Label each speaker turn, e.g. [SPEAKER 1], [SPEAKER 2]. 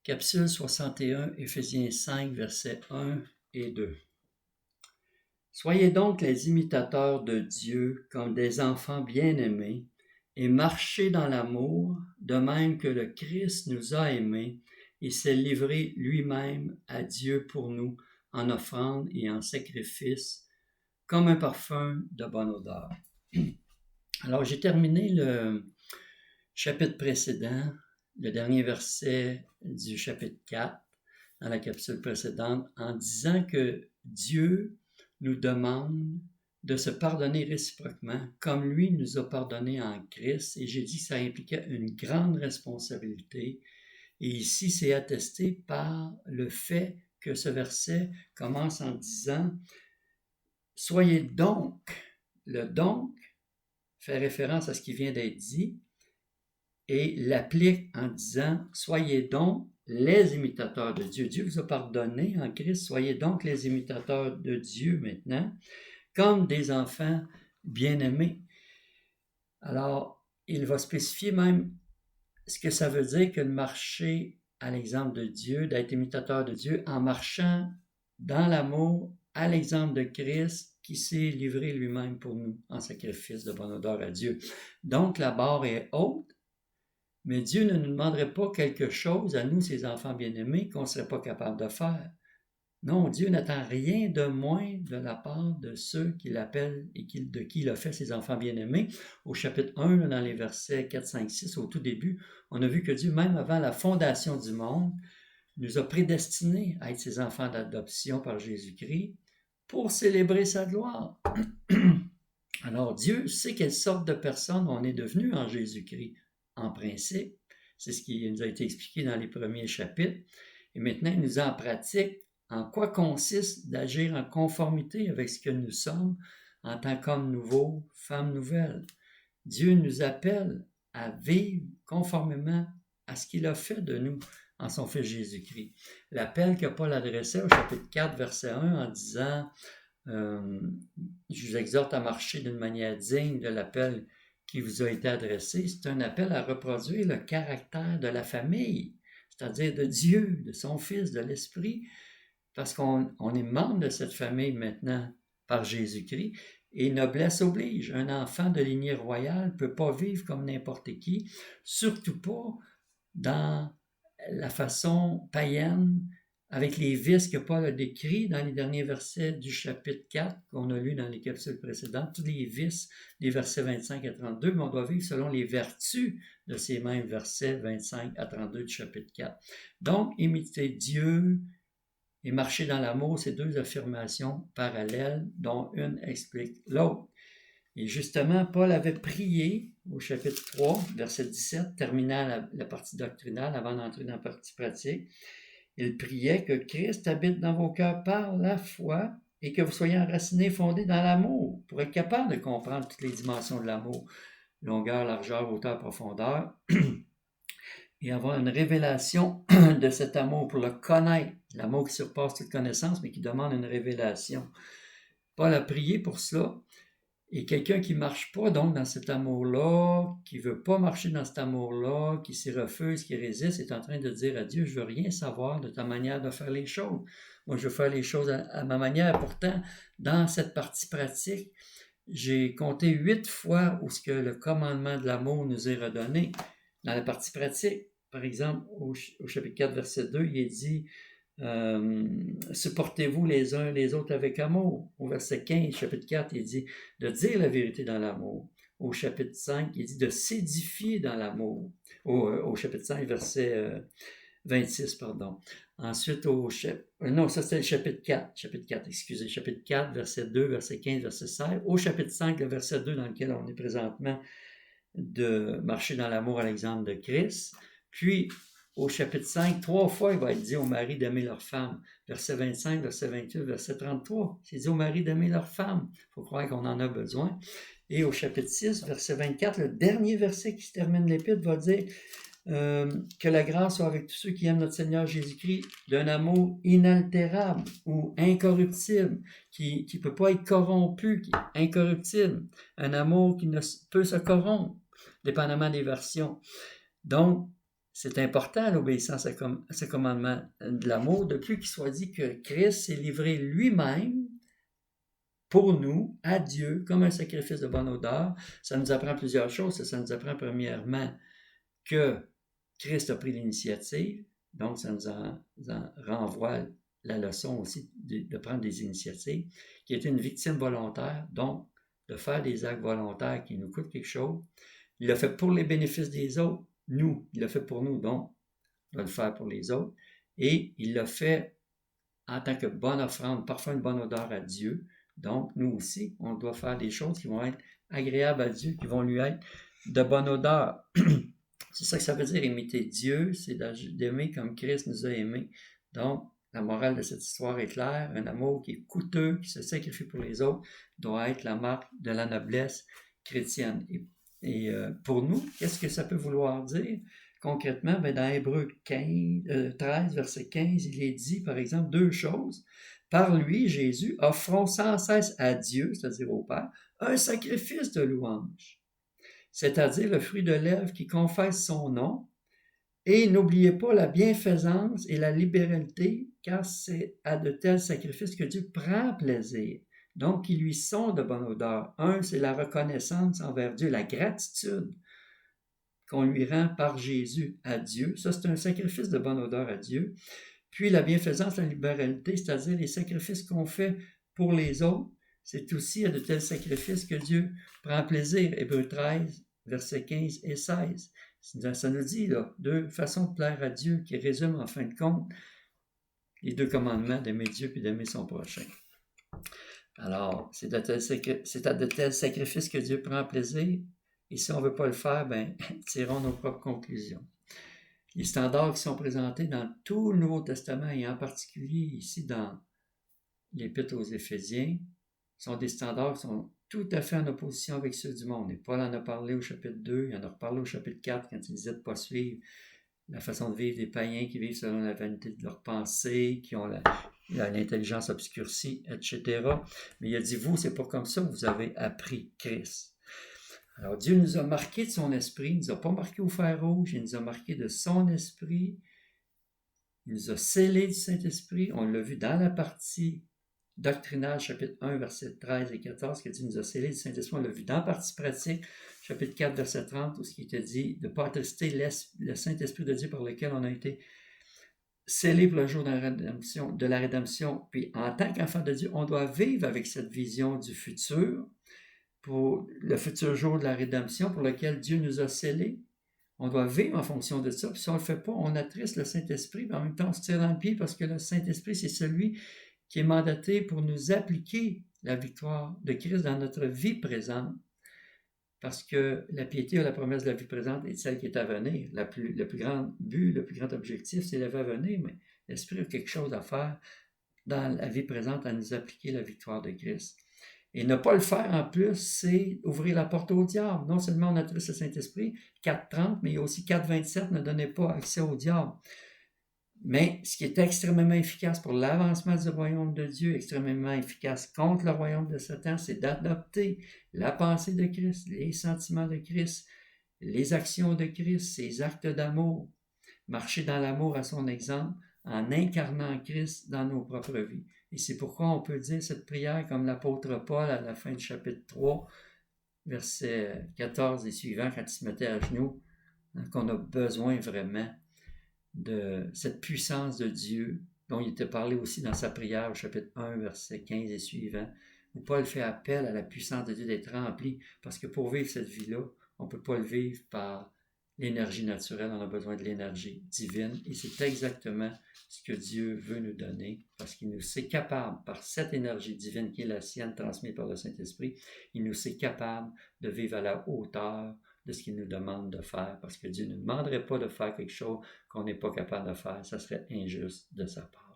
[SPEAKER 1] Capsule 61, Éphésiens 5, versets 1 et 2. Soyez donc les imitateurs de Dieu comme des enfants bien-aimés et marchez dans l'amour, de même que le Christ nous a aimés et s'est livré lui-même à Dieu pour nous en offrande et en sacrifice, comme un parfum de bonne odeur. Alors, j'ai terminé le chapitre précédent, le dernier verset du chapitre 4, dans la capsule précédente, en disant que Dieu nous demande de se pardonner réciproquement, comme lui nous a pardonné en Christ. Et j'ai dit que ça impliquait une grande responsabilité. Et ici, c'est attesté par le fait que ce verset commence en disant « Soyez donc ». Le « donc » fait référence à ce qui vient d'être dit et l'applique en disant « Soyez donc les imitateurs de Dieu ». Dieu vous a pardonné en Christ. Soyez donc les imitateurs de Dieu maintenant, comme des enfants bien-aimés. Alors, il va spécifier même ce que ça veut dire que de marcher à l'exemple de Dieu, d'être imitateur de Dieu en marchant dans l'amour à l'exemple de Christ qui s'est livré lui-même pour nous en sacrifice de bonne odeur à Dieu. Donc, la barre est haute, mais Dieu ne nous demanderait pas quelque chose à nous, ses enfants bien-aimés, qu'on ne serait pas capable de faire. Non, Dieu n'attend rien de moins de la part de ceux qu'il appelle et de qui il a fait ses enfants bien-aimés. Au chapitre 1, dans les versets 4, 5, 6, au tout début, on a vu que Dieu, même avant la fondation du monde, nous a prédestinés à être ses enfants d'adoption par Jésus-Christ pour célébrer sa gloire. Alors, Dieu sait quelle sorte de personne on est devenu en Jésus-Christ, en principe. C'est ce qui nous a été expliqué dans les premiers chapitres. Et maintenant, il nous en pratique en quoi consiste d'agir en conformité avec ce que nous sommes en tant qu'hommes nouveaux, femmes nouvelles. Dieu nous appelle à vivre conformément à ce qu'il a fait de nous en son Fils Jésus-Christ. L'appel que Paul adressait au chapitre 4, verset 1 en disant « Je vous exhorte à marcher d'une manière digne de l'appel qui vous a été adressé », c'est un appel à reproduire le caractère de la famille, c'est-à-dire de Dieu, de son Fils, de l'Esprit, parce qu'on est membre de cette famille maintenant par Jésus-Christ. Et noblesse oblige. Un enfant de lignée royale ne peut pas vivre comme n'importe qui, surtout pas dans la façon païenne, avec les vices que Paul a décrits dans les derniers versets du chapitre 4 qu'on a lu dans les capsules précédentes, tous les vices des versets 25 à 32, mais on doit vivre selon les vertus de ces mêmes versets 25 à 32 du chapitre 4. Donc, imiter Dieu et marcher dans l'amour, c'est deux affirmations parallèles dont une explique l'autre. Et justement, Paul avait prié au chapitre 3, verset 17, terminant la partie doctrinale avant d'entrer dans la partie pratique. Il priait que Christ habite dans vos cœurs par la foi et que vous soyez enracinés, fondés dans l'amour pour être capable de comprendre toutes les dimensions de l'amour, longueur, largeur, hauteur, profondeur, et avoir une révélation de cet amour pour le connaître, l'amour qui surpasse toute connaissance, mais qui demande une révélation. Paul a prié pour cela, et quelqu'un qui ne marche pas donc dans cet amour-là, qui ne veut pas marcher dans cet amour-là, qui s'y refuse, qui résiste, est en train de dire à Dieu, je ne veux rien savoir de ta manière de faire les choses. Moi, je veux faire les choses à ma manière. Pourtant, dans cette partie pratique, j'ai compté 8 fois où ce que le commandement de l'amour nous est redonné. Dans la partie pratique, par exemple, au chapitre 4, verset 2, il est dit supportez-vous les uns les autres avec amour. Au verset 15, chapitre 4, il dit de dire la vérité dans l'amour. Au chapitre 5, il dit de s'édifier dans l'amour. Au chapitre 5, verset 26, pardon. Ensuite, non, ça c'était le chapitre 4. Chapitre 4, verset 2, verset 15, verset 16. Au chapitre 5, le verset 2 dans lequel on est présentement, de marcher dans l'amour à l'exemple de Christ. Puis, au chapitre 5, 3 fois, il va être dit aux maris d'aimer leur femme. Verset 25, verset 28, verset 33. C'est dit aux maris d'aimer leur femme. Il faut croire qu'on en a besoin. Et au chapitre 6, verset 24, le dernier verset qui se termine l'épître va dire que la grâce soit avec tous ceux qui aiment notre Seigneur Jésus-Christ d'un amour inaltérable ou incorruptible, qui ne peut pas être corrompu, qui est incorruptible. Un amour qui ne peut se corrompre, dépendamment des versions. Donc, c'est important l'obéissance à ce commandement de l'amour, depuis qu'il soit dit que Christ s'est livré lui-même pour nous, à Dieu, comme un sacrifice de bonne odeur. Ça nous apprend plusieurs choses. Ça nous apprend premièrement que Christ a pris l'initiative, donc ça nous en renvoie la leçon aussi de prendre des initiatives, qui est une victime volontaire, donc de faire des actes volontaires qui nous coûtent quelque chose. Il l'a fait pour les bénéfices des autres, nous, il l'a fait pour nous, donc on doit le faire pour les autres. Et il l'a fait en tant que bonne offrande, parfois une bonne odeur à Dieu. Donc, nous aussi, on doit faire des choses qui vont être agréables à Dieu, qui vont lui être de bonne odeur. C'est ça que ça veut dire, imiter Dieu, c'est d'aimer comme Christ nous a aimés. Donc, la morale de cette histoire est claire, un amour qui est coûteux, qui se sacrifie pour les autres, doit être la marque de la noblesse chrétienne. Et pour nous, qu'est-ce que ça peut vouloir dire? Concrètement, dans Hébreux 13, verset 15, il est dit, par exemple, deux choses. Par lui, Jésus, offrons sans cesse à Dieu, c'est-à-dire au Père, un sacrifice de louange, c'est-à-dire le fruit de lèvres qui confesse son nom. Et n'oubliez pas la bienfaisance et la libéralité, car c'est à de tels sacrifices que Dieu prend plaisir. Donc, ils lui sont de bonne odeur. Un, c'est la reconnaissance envers Dieu, la gratitude qu'on lui rend par Jésus à Dieu. Ça, c'est un sacrifice de bonne odeur à Dieu. Puis la bienfaisance, la libéralité, c'est-à-dire les sacrifices qu'on fait pour les autres, c'est aussi à de tels sacrifices que Dieu prend plaisir. Hébreux 13, versets 15 et 16. Ça nous dit là, deux façons de plaire à Dieu qui résument en fin de compte les deux commandements d'aimer Dieu et d'aimer son prochain. Alors, c'est à de tels sacrifices que Dieu prend plaisir. Et si on ne veut pas le faire, tirons nos propres conclusions. Les standards qui sont présentés dans tout le Nouveau Testament, et en particulier ici dans l'Épître aux Éphésiens, sont des standards qui sont tout à fait en opposition avec ceux du monde. Et Paul en a parlé au chapitre 2, il en a reparlé au chapitre 4 quand il disait de ne pas suivre la façon de vivre des païens qui vivent selon la vanité de leurs pensées, qui ont l'intelligence obscurcie, etc. Mais il a dit, vous, c'est pas comme ça que vous avez appris Christ. Alors, Dieu nous a marqués de son esprit, il ne nous a pas marqués au fer rouge, il nous a marqués de son esprit, il nous a scellés du Saint-Esprit, on l'a vu dans la partie doctrinale, chapitre 1, versets 13 et 14, que Dieu nous a scellés du Saint-Esprit, on l'a vu dans la partie pratique, chapitre 4, verset 30, où ce qui était dit de ne pas attrister le Saint-Esprit de Dieu par lequel on a été scellés pour le jour de la rédemption. Puis, en tant qu'enfant de Dieu, on doit vivre avec cette vision du futur, pour le futur jour de la rédemption pour lequel Dieu nous a scellés. On doit vivre en fonction de ça. Puis si on ne le fait pas, on attriste le Saint-Esprit, mais en même temps, on se tire dans le pied parce que le Saint-Esprit, c'est celui qui est mandaté pour nous appliquer la victoire de Christ dans notre vie présente. Parce que la piété ou la promesse de la vie présente est celle qui est à venir. Le plus grand but, le plus grand objectif, c'est la vie à venir, mais l'Esprit a quelque chose à faire dans la vie présente à nous appliquer la victoire de Christ. Et ne pas le faire en plus, c'est ouvrir la porte au diable. Non seulement on attriste le Saint-Esprit, 4.30, mais il y a aussi 4.27, ne donnez pas accès au diable. Mais ce qui est extrêmement efficace pour l'avancement du royaume de Dieu, extrêmement efficace contre le royaume de Satan, c'est d'adopter la pensée de Christ, les sentiments de Christ, les actions de Christ, ses actes d'amour, marcher dans l'amour à son exemple, en incarnant Christ dans nos propres vies. Et c'est pourquoi on peut dire cette prière comme l'apôtre Paul à la fin du chapitre 3, verset 14 et suivant, quand il se mettait à genoux, qu'on a besoin vraiment de cette puissance de Dieu, dont il était parlé aussi dans sa prière au chapitre 1, verset 15 et suivant, où Paul fait appel à la puissance de Dieu d'être rempli, parce que pour vivre cette vie-là, on ne peut pas le vivre par l'énergie naturelle, on a besoin de l'énergie divine, et c'est exactement ce que Dieu veut nous donner, parce qu'il nous sait capable, par cette énergie divine qui est la sienne, transmise par le Saint-Esprit, il nous sait capable de vivre à la hauteur de ce qu'il nous demande de faire, parce que Dieu ne demanderait pas de faire quelque chose qu'on n'est pas capable de faire, ça serait injuste de sa part.